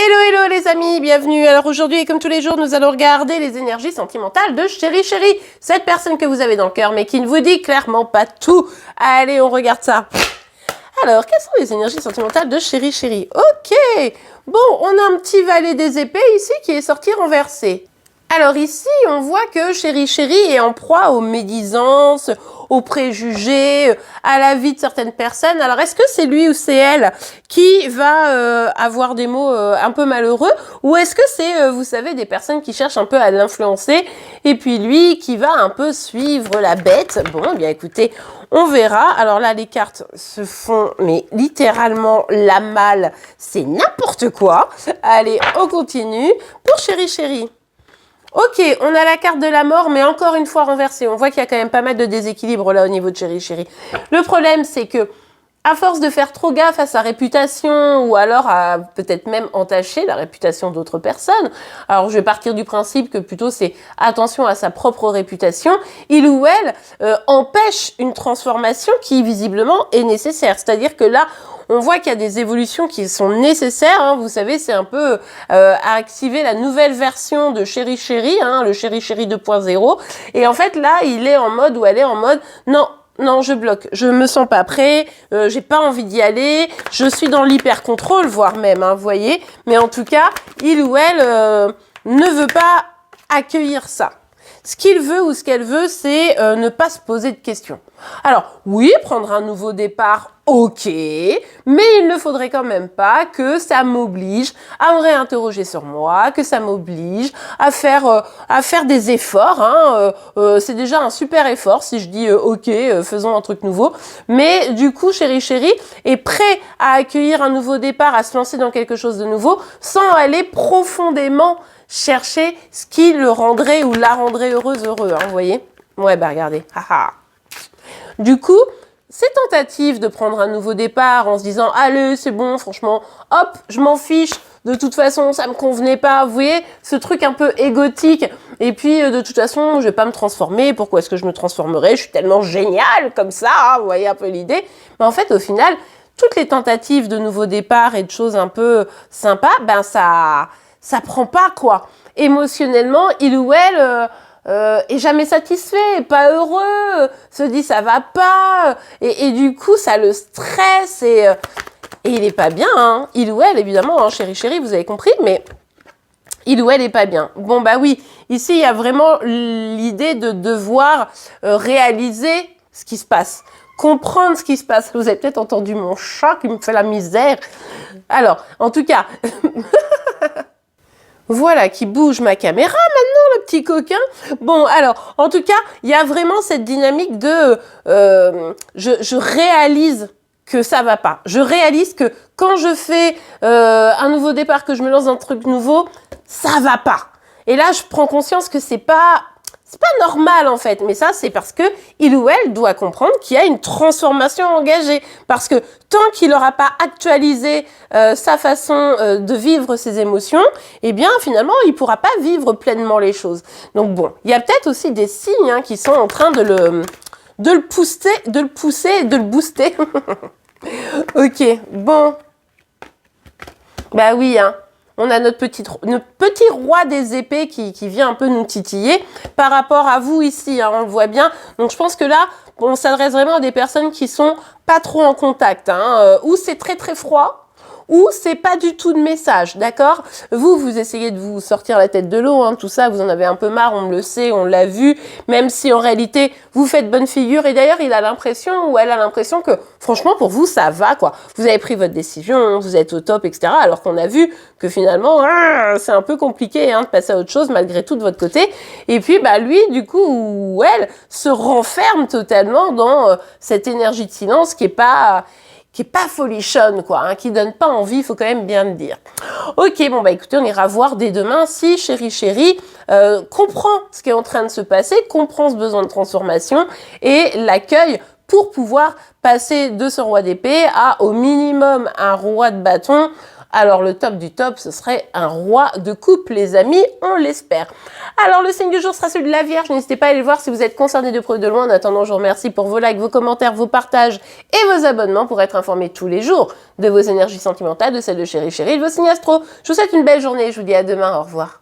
Hello, hello les amis, bienvenue. Alors aujourd'hui, et comme tous les jours, nous allons regarder les énergies sentimentales de Chéri Chéri. Cette personne que vous avez dans le cœur, mais qui ne vous dit clairement pas tout. Allez, on regarde ça. Alors, quelles sont les énergies sentimentales de Chéri Chéri? Ok, bon, on a un petit valet des épées ici qui est sorti renversé. Alors ici, on voit que Chéri Chéri est en proie aux médisances, aux préjugés, à la vie de certaines personnes. Alors est-ce que c'est lui ou c'est elle qui va avoir des mots un peu malheureux, ou est-ce que c'est, vous savez, des personnes qui cherchent un peu à l'influencer, et puis lui qui va un peu suivre la bête? Bon, eh bien écoutez, on verra. Alors là, les cartes se font, mais littéralement, la malle, c'est n'importe quoi. Allez, on continue pour Chéri Chéri. Ok, on a la carte de la mort, mais encore une fois renversée. On voit qu'il y a quand même pas mal de déséquilibre là au niveau de Chéri Chéri. Le problème, c'est que à force de faire trop gaffe à sa réputation, ou alors à peut-être même entacher la réputation d'autres personnes, alors je vais partir du principe que plutôt c'est attention à sa propre réputation, il ou elle empêche une transformation qui visiblement est nécessaire. C'est-à-dire que là, on voit qu'il y a des évolutions qui sont nécessaires, hein. Vous savez, c'est un peu à activer la nouvelle version de Chéri Chéri, hein, le Chéri Chéri 2.0. Et en fait, là, il est en mode, ou elle est en mode, non, je bloque, je me sens pas prêt, j'ai pas envie d'y aller, je suis dans l'hyper-contrôle, voire même, hein, vous voyez. Mais en tout cas, il ou elle ne veut pas accueillir ça. Ce qu'il veut ou ce qu'elle veut, c'est ne pas se poser de questions. Alors, oui, prendre un nouveau départ, ok, mais il ne faudrait quand même pas que ça m'oblige à me réinterroger sur moi, que ça m'oblige à faire des efforts. Hein. C'est déjà un super effort si je dis ok, faisons un truc nouveau. Mais du coup, Chéri Chéri est prêt à accueillir un nouveau départ, à se lancer dans quelque chose de nouveau, sans aller profondément chercher ce qui le rendrait ou la rendrait heureux, hein, vous voyez? Ouais, bah regardez, haha. Du coup, ces tentatives de prendre un nouveau départ en se disant « Allez, c'est bon, franchement, hop, je m'en fiche, de toute façon, ça me convenait pas. » Vous voyez, ce truc un peu égotique. Et puis, de toute façon, je vais pas me transformer. Pourquoi est-ce que je me transformerais? Je suis tellement géniale comme ça, hein, vous voyez un peu l'idée. Mais en fait, au final, toutes les tentatives de nouveau départ et de choses un peu sympas, ben ça prend pas, quoi. Émotionnellement, il ou elle... est jamais satisfait, pas heureux, se dit ça va pas, et du coup ça le stresse, et il est pas bien, hein. Il ou elle, évidemment, hein, Chéri Chéri, vous avez compris, mais il ou elle est pas bien. Bon bah oui, ici il y a vraiment l'idée de devoir réaliser ce qui se passe, comprendre ce qui se passe. Vous avez peut-être entendu mon chat qui me fait la misère. Alors, en tout cas... Voilà, qui bouge ma caméra maintenant, le petit coquin. Bon, alors, en tout cas, il y a vraiment cette dynamique de... je réalise que ça va pas. Je réalise que quand je fais un nouveau départ, que je me lance dans un truc nouveau, ça va pas. Et là, je prends conscience que c'est pas normal en fait, mais ça c'est parce que il ou elle doit comprendre qu'il y a une transformation engagée, parce que tant qu'il n'aura pas actualisé sa façon de vivre ses émotions, eh bien finalement il pourra pas vivre pleinement les choses. Donc bon, il y a peut-être aussi des signes hein, qui sont en train de le booster. Ok, bon, bah oui hein. On a notre petit roi des épées qui vient un peu nous titiller par rapport à vous ici, hein, on le voit bien. Donc je pense que là, on s'adresse vraiment à des personnes qui sont pas trop en contact, hein, où c'est très très froid, ou c'est pas du tout de message, d'accord? Vous essayez de vous sortir la tête de l'eau, hein, tout ça, vous en avez un peu marre, on le sait, on l'a vu, même si en réalité, vous faites bonne figure, et d'ailleurs, il a l'impression, ou elle a l'impression que, franchement, pour vous, ça va, quoi. Vous avez pris votre décision, vous êtes au top, etc., alors qu'on a vu que finalement, c'est un peu compliqué, hein, de passer à autre chose, malgré tout, de votre côté, et puis, bah, lui, du coup, ou elle, se renferme totalement dans cette énergie de silence qui est pas folichonne, quoi, hein, qui donne pas envie, il faut quand même bien le dire. Ok, bon, bah écoutez, on ira voir dès demain si Chéri Chéri comprend ce qui est en train de se passer, comprend ce besoin de transformation et l'accueille pour pouvoir passer de ce roi d'épée à, au minimum, un roi de bâton, Alors le top du top, ce serait un roi de coupe, les amis, on l'espère. Alors le signe du jour sera celui de la Vierge. N'hésitez pas à aller voir si vous êtes concerné de près ou de loin. En attendant, je vous remercie pour vos likes, vos commentaires, vos partages et vos abonnements pour être informés tous les jours de vos énergies sentimentales, de celles de Chéri Chéri, de vos signes astro. Je vous souhaite une belle journée et je vous dis à demain. Au revoir.